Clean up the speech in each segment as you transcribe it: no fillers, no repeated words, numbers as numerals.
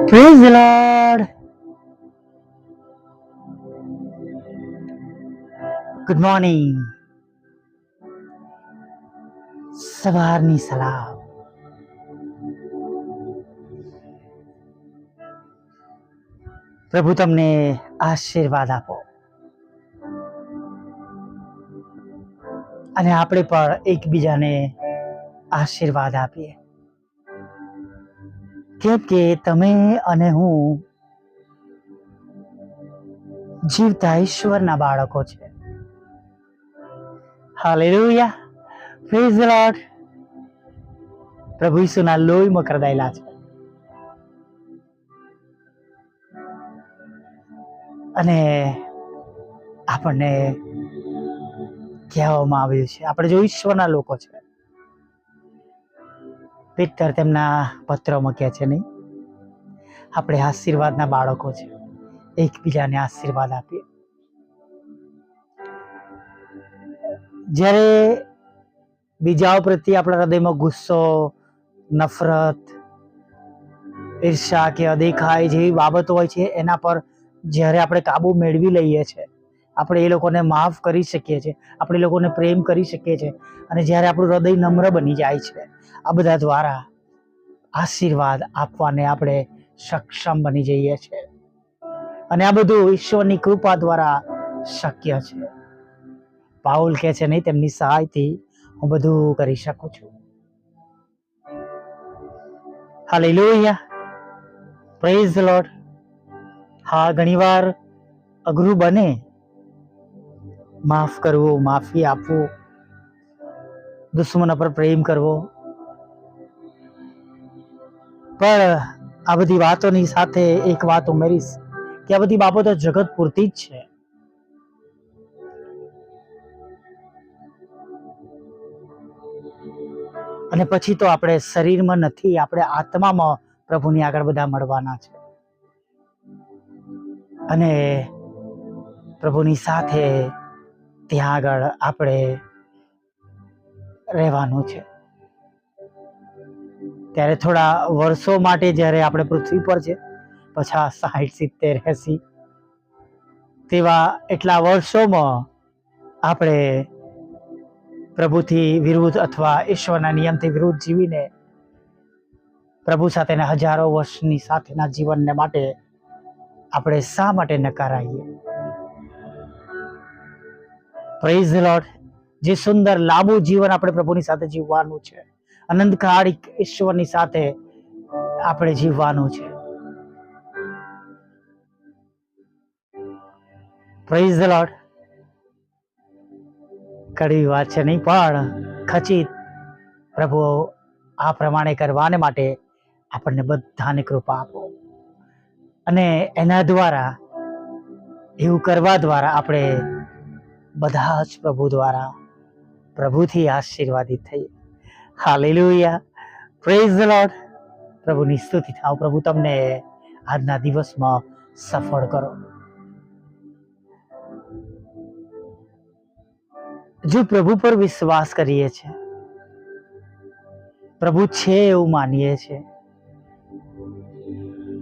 Praise the Lord. Good morning. સવારની સલામ. પ્રભુ તમને આશીર્વાદ આપો અને આપણે પણ એકબીજાને આશીર્વાદ આપીએ, કેમ કે તમે અને હું જીવતા ઈશ્વરના બાળકો છે. હાલેલુયા. Praise the lord. પ્રભુ ઈસુના લોહીમાં કરદાયેલા છે અને આપણને કહેવામાં આવ્યું છે, આપણે જો ઈશ્વરના લોકો છે. પીતર તેમના પત્રોમાં કહે છે, નહીં, આપણે આશીર્વાદના બાળકો છે, એકબીજાને આશીર્વાદ આપીએ. જ્યારે બીજાઓ પ્રત્યે આપણા હૃદયમાં ગુસ્સો, નફરત, ઈર્ષા કે અદેખાઈ જેવી બાબતો હોય છે, એના પર જ્યારે આપણે કાબુ મેળવી લઈએ છીએ, આપણે એ લોકોને માફ કરી શકીએ છીએ, આપણે એ લોકોને પ્રેમ કરી શકીએ છીએ, અને જ્યારે આપણું હૃદય નમ્ર બની જાય છે, આ બધા દ્વારા આશીર્વાદ આપવાને આપણે સક્ષમ બની જઈએ છીએ. અને આ બધું ઈશ્વરની કૃપા દ્વારા શક્ય છે. પાઉલ કહે છે, નહીં, તેમની સહાયથી હું બધું કરી શકું છું. હાલેલુયા. Praise the lord. હા, ઘણીવાર અઘરું બને માફ કરવું, માફી આપવું, દુશ્મનો પર પ્રેમ કરવો, પણ આ બધી વાતોની સાથે એક વાત ઉમેરીશ કે આ બધી બાબતો જગત પૂરતી જ છે. અને પછી તો આપણે શરીરમાં નથી, આપણે આત્મામાં પ્રભુની આગળ બધા મળવાના છે અને પ્રભુની સાથે ત્યાં આગળ આપણે રહેવાનું છે. ત્યારે થોડા વર્ષો માટે જ્યારે આપણે પૃથ્વી પર છે, 50, 60, 70, 80 તેવા એટલા વર્ષોમાં આપણે પ્રભુથી વિરુદ્ધ અથવા ઈશ્વરના નિયમથી વિરુદ્ધ જીવીને પ્રભુ સાથેના હજારો વર્ષની સાથેના જીવનને માટે આપણે શા માટે નકારાઈએ? Praise the lord. જે સુંદર લાંબુ જીવન આપણે પ્રભુની સાથે જીવવાનું છે, અનંતકાળ ઈશ્વરની સાથે આપણે જીવવાનું છે. Praise the lord. કડવી વાત છે, નહીં, પણ ખચિત પ્રભુ આ પ્રમાણે કરવાને માટે આપણને બધાને કૃપા આપો અને એના દ્વારા, એવું કરવા દ્વારા આપણે બધા જ પ્રભુ દ્વારા પ્રભુથી આશીર્વાદિત થઈએ. હાલેલુયા. Praise the lord. પ્રભુની સ્તુતિ થાવ. પ્રભુ તમને આજના દિવસમાં સફળ કરો. જો પ્રભુ પર વિશ્વાસ કરીએ છીએ, પ્રભુ છે એવું માનીએ છીએ,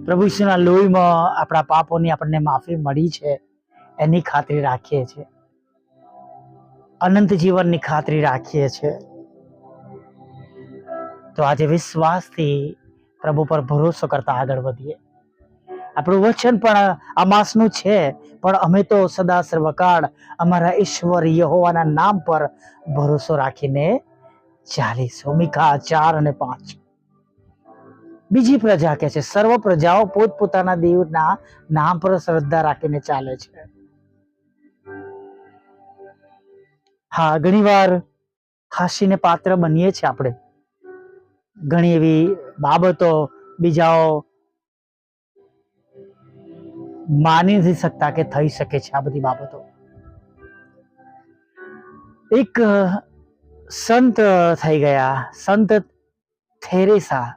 પ્રભુ ઈસુના લોહીમાં આપણા પાપોની આપણને માફી મળી છે, એની ખાતરી રાખીએ છીએ, અનંત જીવનની ખાતરી રાખીએ છીએ, તો આજે વિશ્વાસથી પ્રભુ પર ભરોસો કરતા આગળ વધીએ. આપણું વચન પણ અમાસનું છે, પણ અમે તો સદા સર્વકાળ અમારા ઈશ્વર યહોવાના નામ પર ભરોસો રાખીને ચાલીશું. મીકા 4:5. બીજી પ્રજા કે છે, સર્વ પ્રજાઓ પોતપોતાના દેવના નામ પર શ્રદ્ધા રાખીને ચાલે છે. હા, ઘણીવાર હાસ્યને પાત્ર બનીએ છીએ આપણે. ઘણી એવી બાબતો બીજાઓ માની નથી શકતા કે થઈ શકે છે. આ બધી બાબતો. એક સંત થઈ ગયા, સંત થેરેસા,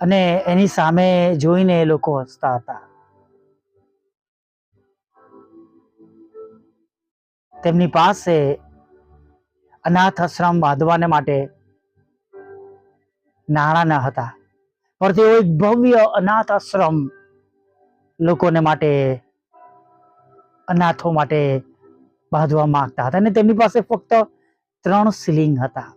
અને એની સામે જોઈને એ લોકો હસતા હતા. તેમની પાસે અનાથ આશ્રમ બાંધવાને માટે નાણાં ન હતા, પણ તેઓ એક ભવ્ય અનાથ આશ્રમ લોકોને માટે, અનાથો માટે બાંધવા માંગતા હતા, અને તેમની પાસે ફક્ત 3 શિલિંગ હતા.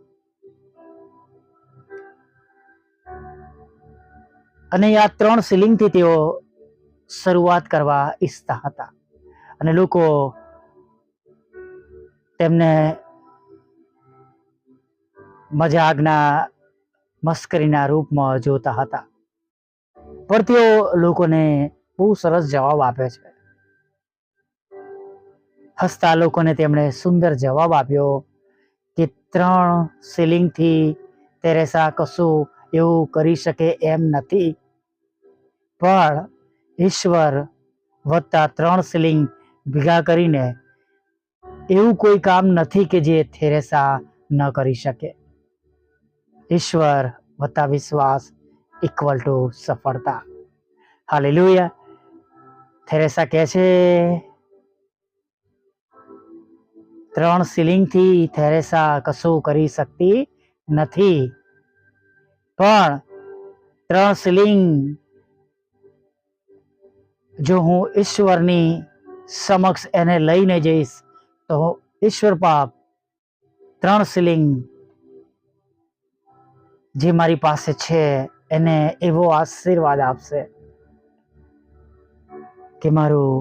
અને આ 3 શિલિંગથી તેઓ શરૂઆત કરવા ઈચ્છતા હતા, અને લોકો તેમને મજાકના, મસ્કરીના રૂપમાં જોતા હતા. પણ તેઓ લોકોને બહુ સરસ જવાબ આપે છે. હસતા લોકોને તેમણે સુંદર જવાબ આપ્યો કે 3 શિલિંગથી તેરેસા કશું એવું કરી શકે એમ નથી, પણ ઈશ્વર વત્તા 3 શિલિંગ ભેગા કરીને એવું કોઈ કામ નથી કે જે થેરેસા ન કરી શકે. ઈશ્વર વત્તા વિશ્વાસ ઇક્વલ ટુ સફળતા. હાલેલુયા. થેરેસા કહે છે 3 શિલિંગથી થેરેસા કશું કરી શકતી નથી, પણ 3 શિલિંગ જો હું ઈશ્વરની સમક્ષ એને લઈને જઈશ તો ઈશ્વર પાપ 3 શિલિંગ જે મારી પાસે છે એને એવો આશીર્વાદ આપશે કે મારું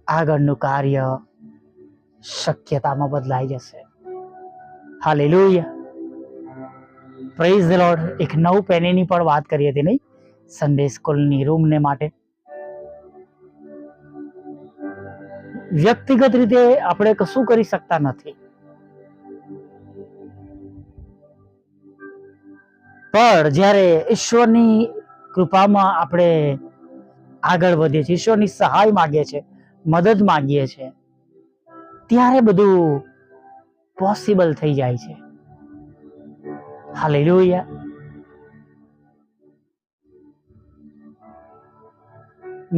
આગળનું કાર્ય શક્યતામાં બદલાઈ જશે. હાલેલુયા. Praise the lord. એક 9 પેનીની પણ વાત કરી હતી, નહીં? સન્ડે સ્કૂલની રૂમને માટે. વ્યક્તિગત રીતે આપણે કશું કરી શકતા નથી, પણ જ્યારે ઈશ્વરની કૃપામાં આપણે આગળ વધીએ છીએ, ઈશ્વરની સહાય માંગીએ છીએ, મદદ માંગીએ છીએ, ત્યારે બધું પોસિબલ થઈ જાય છે. હાલેલુયા.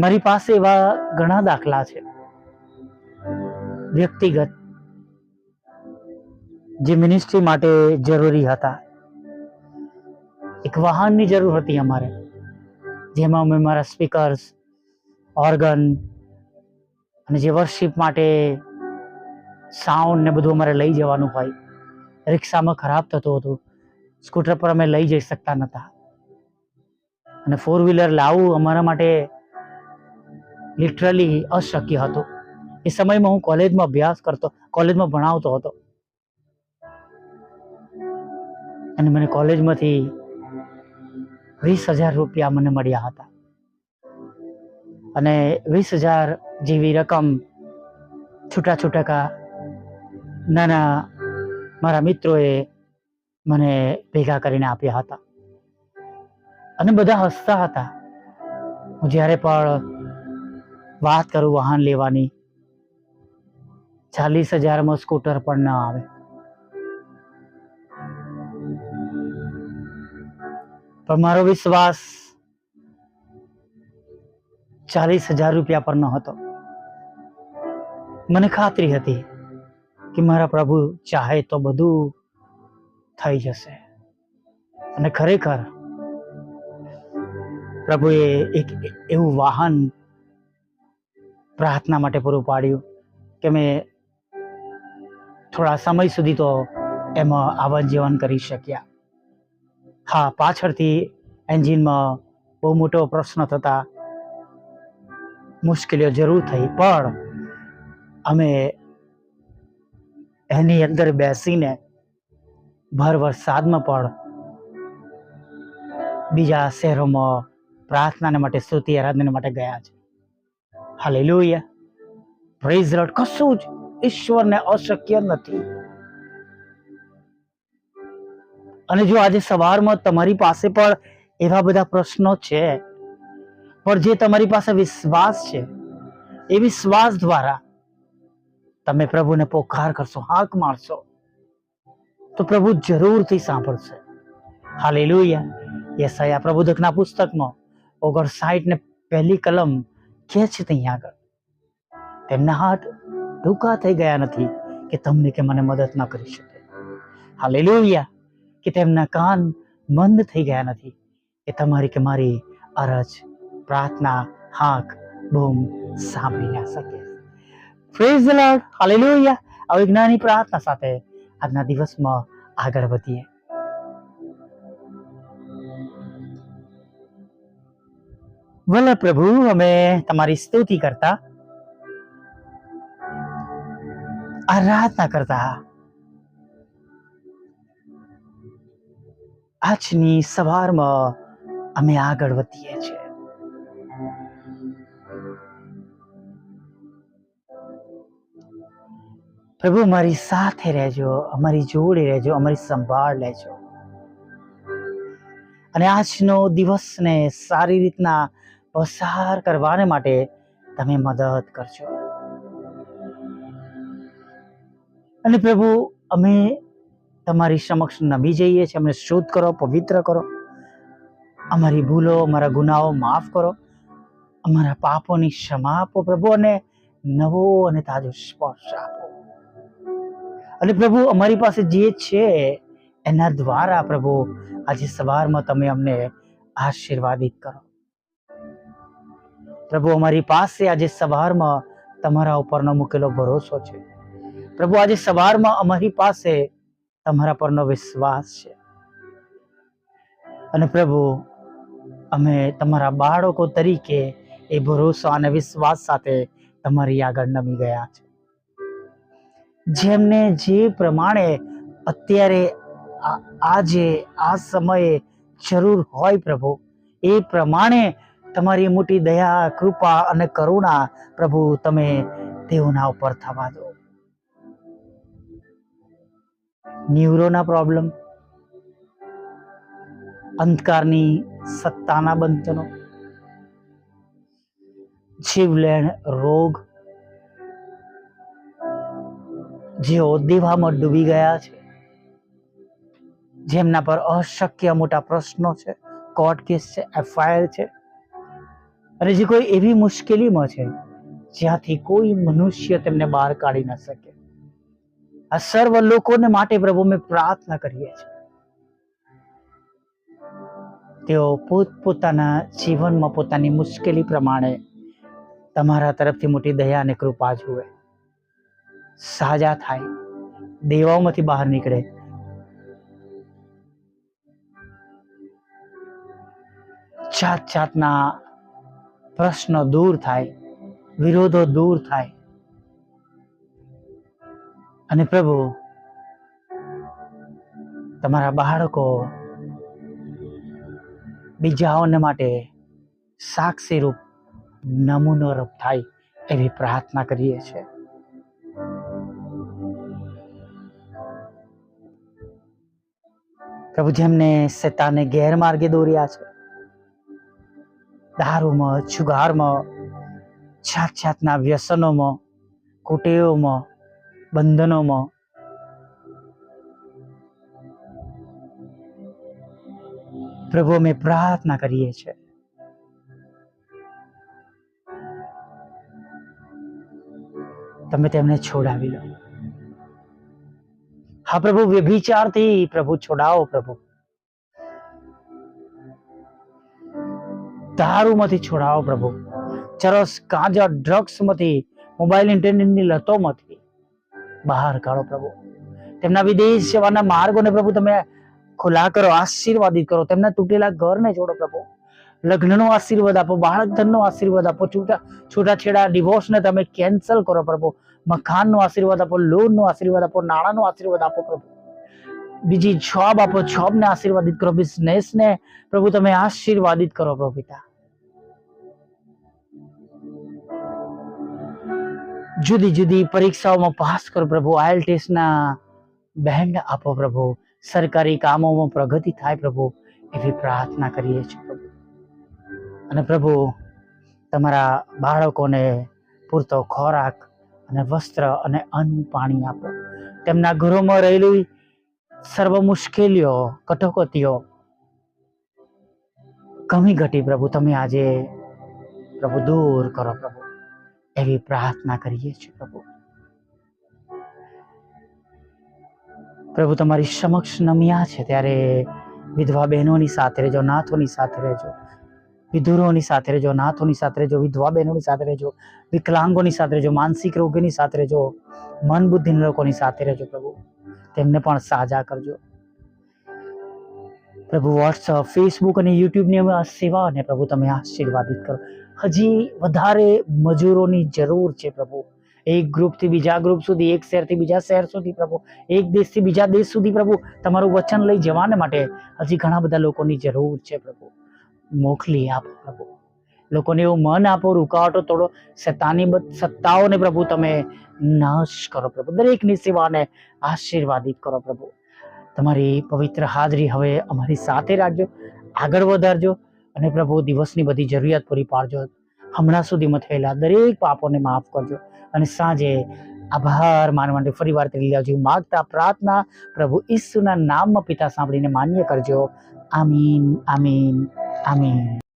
મારી પાસે એવા ઘણા દાખલા છે વ્યક્તિગત, જે મિનિસ્ટ્રી માટે જરૂરી હતા. એક વાહનની જરૂર હતી અમારે, જેમાં અમે મારા સ્પીકર્સ, ઓર્ગન અને જે વર્શિપ માટે સાઉન્ડ ને બધું અમારે લઈ જવાનું હોય. રિક્ષામાં ખરાબ થતું હતું, સ્કૂટર પર અમે લઈ જઈ શકતા નહોતા, અને 4 વ્હીલર લાવવું અમારા માટે લિટરલી અશક્ય હતું. એ સમયમાં હું કોલેજમાં અભ્યાસ કરતો, કોલેજમાં ભણાવતો હતો, અને મને કોલેજમાંથી 20,000 રૂપિયા મને મળ્યા હતા, અને 20,000 જેવી રકમ છૂટા છૂટકા નાના મારા મિત્રોએ મને ભેગા કરીને આપ્યા હતા, અને બધા હસતા હતા. હું જ્યારે પણ વાત કરું વાહન લેવાની, 40,000માં સ્કૂટર પણ ન આવે. પણ મારો વિશ્વાસ 40,000 રૂપિયા પર ન હતો. મને ખાતરી હતી કે મારા પ્રભુ ચાહે તો બધું થઈ જશે. અને ખરેખર પ્રભુએ એક એવું વાહન પ્રાર્થના માટે પૂરું પાડ્યું કે મેં થોડા સમય સુધી તો એમાં આવન જીવન કરી શક્યા. હા, પાછળથી એન્જિનમાં બહુ મોટો પ્રશ્ન થતા મુશ્કેલીઓ જરૂર થઈ, પણ અમે એની અંદર બેસીને ભર વરસાદમાં પણ બીજા શહેરોમાં પ્રાર્થનાને માટે, સ્તુતિ આરાધના માટે ગયા છે. હાલેલુયા. Praise the lord. કશું જ ઈશ્વરને અશક્ય નથી. અને જો આજે સવારમાં તમારી પાસે પણ એવા બધા પ્રશ્નો છે, પણ જે તમારી પાસે વિશ્વાસ છે, એ વિશ્વાસ દ્વારા તમે પ્રભુને પોકાર કરશો, હાક મારશો, તો પ્રભુ જરૂરથી સાંભળશે. હાલેલુયા. યશાયા પ્રબોધકના પુસ્તકમાં 59 ને 1 કલમ કે છે ત્યાં આગળ, તેમના હાથ ટૂંકા થઈ ગયા નથી કે તમને કે મને મદદ ન કરી શકે. હાલેલુયા. કે તેમના કાન મંદ થઈ ગયા નથી કે તમારી કે મારી અરજ, પ્રાર્થના, હાક, બૂમ સાંભળી ના શકે. Praise the lord, hallelujah. આવી જ્ઞાની પ્રાર્થના સાથે આજના દિવસમાં આગળ વધીએ. ભલે પ્રભુ, અમે તમારી સ્તુતિ કરતા, આરાધના કરતા આજની સવારમાં અમે આગળ વધીએ છીએ. પ્રભુ, અમારી સાથે રહેજો, અમારી જોડે રહેજો, અમારી સંભાળ લેજો અને આજનો દિવસને સારી રીતના પસાર કરવાને માટે તમે મદદ કરજો. અને પ્રભુ, અમે તમારી સમક્ષ નમી જઈએ છીએ. અમને શુદ્ધ કરો, પવિત્ર કરો. અમારી ભૂલો, અમારા ગુનાઓ માફ કરો. અમારા પાપોની ક્ષમા આપો પ્રભુ, અને નવો અને તાજો સ્પર્શ આપો. અને પ્રભુ, અમારી પાસે જે છે એના દ્વારા પ્રભુ આજે સવારમાં તમે અમને આશીર્વાદિત કરો. પ્રભુ, અમારી પાસે આજે સવારમાં તમારા ઉપરનો મૂકેલો ભરોસો છે. પ્રભુ, આજે સવારમાં અમારી પાસે તમારા પરનો વિશ્વાસ છે. અને પ્રભુ, અમે તમારા બાળકો તરીકે એ ભરોસો અને વિશ્વાસ સાથે તમારી આગળ નમી ગયા છે. જેમને જે પ્રમાણે અત્યારે આજે આ સમયે જરૂર હોય પ્રભુ, એ પ્રમાણે તમારી મોટી દયા, કૃપા અને કરુણા પ્રભુ તમે તેઓના ઉપર થવા દો. ન્યુરોના પ્રોબ્લેમ, અંધકારની સત્તાના બંધનો, જીવલેણ રોગ, જેઓ દેવામાં ડૂબી ગયા છે, જેમના પર અશક્ય મોટા પ્રશ્નો છે, કોર્ટ કેસ છે, FIR છે, અને જે કોઈ એવી મુશ્કેલીમાં છે જ્યાંથી કોઈ મનુષ્ય તેમને બહાર કાઢી ન શકે, આ સર્વ લોકોને માટે પ્રભુ અમે પ્રાર્થના કરીએ છીએ. તેઓ પોતપોતાના જીવનમાં પોતાની મુશ્કેલી પ્રમાણે તમારા તરફથી મોટી દયા અને કૃપા જુએ, સાજા થાય, દેવાઓમાંથી બહાર નીકળે, જાત જાતના પ્રશ્નો દૂર થાય, વિરોધો દૂર થાય. અને પ્રભુ, તમારા બાળકો બીજાઓને માટે સાક્ષી રૂપ, નમૂનો રૂપ થાય એવી પ્રાર્થના કરીએ છીએ. પ્રભુ, જેમને શેતાને ગેરમાર્ગે દોર્યા છે, દારૂમાં, જુગારમાં, જાત જાતના વ્યસનોમાં, કુટેવોમાં, બંધનોમાં, પ્રભુ અમે પ્રાર્થના કરીએ છીએ. તમે તેમને છોડાવી લો. હા પ્રભુ, વ્યભિચારથી પ્રભુ છોડાવો. પ્રભુ, દારૂમાંથી છોડાવો. પ્રભુ, ચરસ, ગાંજા, ડ્રગ્સમાંથી, મોબાઈલ ઇન્ટરનેટની લતોમાંથી બહાર કાઢો. પ્રભુ, તેમના વિદેશ જવાના માર્ગોને પ્રભુ તમે ખુલ્લા કરો, આશીર્વાદિત કરો. તેમના તૂટેલા ઘરને જોડો. પ્રભુ, લગ્નનો આશીર્વાદ આપો, બાળક ધનનો આશીર્વાદ આપો, છૂટાછેડા ડિવોર્સને તમે કેન્સલ કરો. પ્રભુ, મકાનનો આશીર્વાદ આપો, લોનનો આશીર્વાદ આપો, નાણાંનો આશીર્વાદ આપો. પ્રભુ, બીજી જોબ આપો, જોબને આશીર્વાદિત કરો. બિઝનેસને પ્રભુ તમે આશીર્વાદિત કરો. પ્રભુ પિતા, જુદી જુદી પરીક્ષાઓમાં પાસ કરો. પ્રભુ, IELTSના બેન્ડ આપો. પ્રભુ, સરકારી કામોમાં પ્રગતિ થાય. પ્રભુ, એવી પ્રાર્થના કરીએ છીએ. પ્રભુ, અને પ્રભુ, તમારા બાળકોને પૂરતો ખોરાક અને વસ્ત્ર અને અન્ન પાણી આપો. તેમના ઘરોમાં રહેલી સર્વ મુશ્કેલીઓ, કટોકટીઓ, કમી ઘટી પ્રભુ તમે આજે પ્રભુ દૂર કરો. પ્રભુ, એવી પ્રાર્થના કરીએ છીએ. પ્રભુ, તમારી સમક્ષ નમ્યા છે ત્યારે વિધવા બહેનોની સાથે રહેજો, નાથોની સાથે રહેજો, વિધુરોની સાથે રહેજો, નાથોની સાથે રહેજો, વિધવા બહેનોની સાથે રહેજો, વિકલાંગોની સાથે રહેજો, માનસિક રોગીની સાથે રહેજો, મન બુદ્ધિના લોકોની સાથે રહેજો પ્રભુ, તેમને પણ સાજા કરજો પ્રભુ. વોટ્સઅપ, ફેસબુક અને યુટ્યુબની અમે આ સેવાને પ્રભુ તમે આશીર્વાદિત કરો. હજી વધારે મજૂરોની જરૂર છે પ્રભુ, એક ગ્રુપથી બીજા ગ્રુપ સુધી, એક શહેરથી બીજા શહેર સુધી પ્રભુ, એક દેશથી બીજા દેશ સુધી પ્રભુ તમારું વચન લઈ જવાને માટે હજી ઘણા બધા લોકોની જરૂર છે પ્રભુ. મોકલી આપો પ્રભુ, લોકોને એવું મન આપો, રૂકાવટો તોડો, શૈતાની સત્તાઓને પ્રભુ તમે નાશ કરો પ્રભુ, દરેકની સેવાને આશીર્વાદિત કરો પ્રભુ. તમારી પવિત્ર હાજરી હવે અમારી સાથે રાખજો, આગળ વધારજો અને પ્રભુ દિવસની બધી જરૂરિયાત પૂરી પાડજો. હમણાં સુધીમાં થયેલા દરેક પાપોને માફ કરજો અને સાંજે આભાર માનવા માટે ફરી વાર કરી લેજો. માગતા પ્રાર્થના પ્રભુ ઈસુના નામમાં પિતા સાંભળીને માન્ય કરજો. આમીન, આમીન, આમીન.